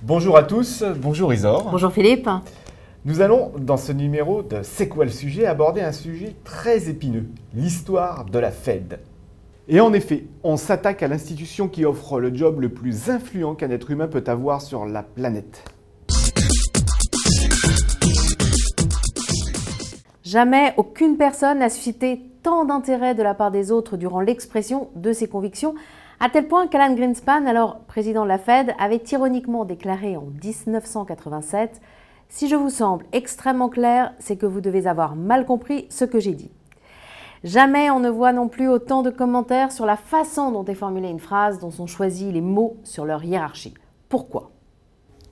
Bonjour à tous, bonjour Isor. Bonjour Philippe. Nous allons, dans ce numéro de C'est quoi le sujet, aborder un sujet très épineux, l'histoire de la Fed. Et en effet, on s'attaque à l'institution qui offre le job le plus influent qu'un être humain peut avoir sur la planète. Jamais aucune personne n'a suscité tant d'intérêt de la part des autres durant l'expression de ses convictions, à tel point qu'Alan Greenspan, alors président de la Fed, avait ironiquement déclaré en 1987 « Si je vous semble extrêmement clair, c'est que vous devez avoir mal compris ce que j'ai dit ». Jamais on ne voit non plus autant de commentaires sur la façon dont est formulée une phrase, dont sont choisis les mots sur leur hiérarchie. Pourquoi ?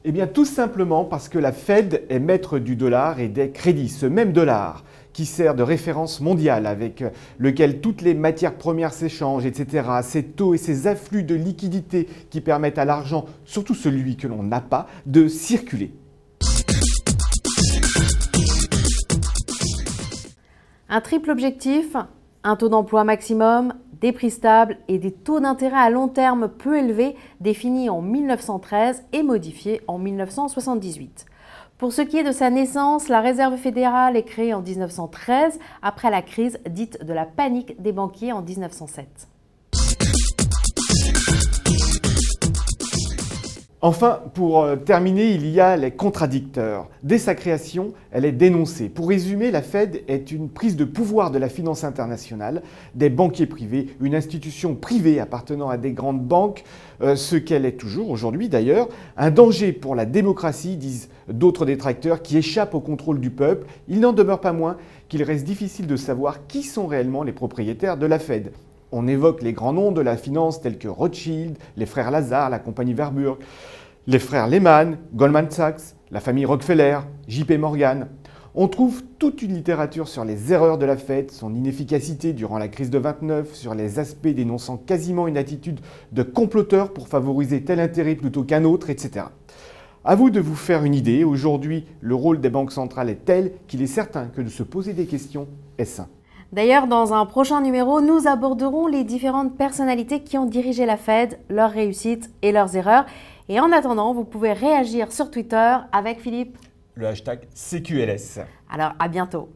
Eh bien tout simplement parce que la Fed est maître du dollar et des crédits, ce même dollar qui sert de référence mondiale avec lequel toutes les matières premières s'échangent, etc. Ces taux et ces afflux de liquidités qui permettent à l'argent, surtout celui que l'on n'a pas, de circuler. Un triple objectif, un taux d'emploi maximum, des prix stables et des taux d'intérêt à long terme peu élevés définis en 1913 et modifiés en 1978. Pour ce qui est de sa naissance, la Réserve fédérale est créée en 1913 après la crise dite de la panique des banquiers en 1907. Enfin, pour terminer, il y a les contradicteurs. Dès sa création, elle est dénoncée. Pour résumer, la Fed est une prise de pouvoir de la finance internationale, des banquiers privés, une institution privée appartenant à des grandes banques, ce qu'elle est toujours aujourd'hui d'ailleurs, un danger pour la démocratie, disent d'autres détracteurs, qui échappent au contrôle du peuple. Il n'en demeure pas moins qu'il reste difficile de savoir qui sont réellement les propriétaires de la Fed. On évoque les grands noms de la finance tels que Rothschild, les frères Lazare, la compagnie Warburg, les frères Lehman, Goldman Sachs, la famille Rockefeller, JP Morgan. On trouve toute une littérature sur les erreurs de la Fed, son inefficacité durant la crise de 29, sur les aspects dénonçant quasiment une attitude de comploteur pour favoriser tel intérêt plutôt qu'un autre, etc. À vous de vous faire une idée. Aujourd'hui, le rôle des banques centrales est tel qu'il est certain que de se poser des questions est sain. D'ailleurs, dans un prochain numéro, nous aborderons les différentes personnalités qui ont dirigé la Fed, leurs réussites et leurs erreurs. Et en attendant, vous pouvez réagir sur Twitter avec Philippe. Le hashtag CQLS. Alors, à bientôt.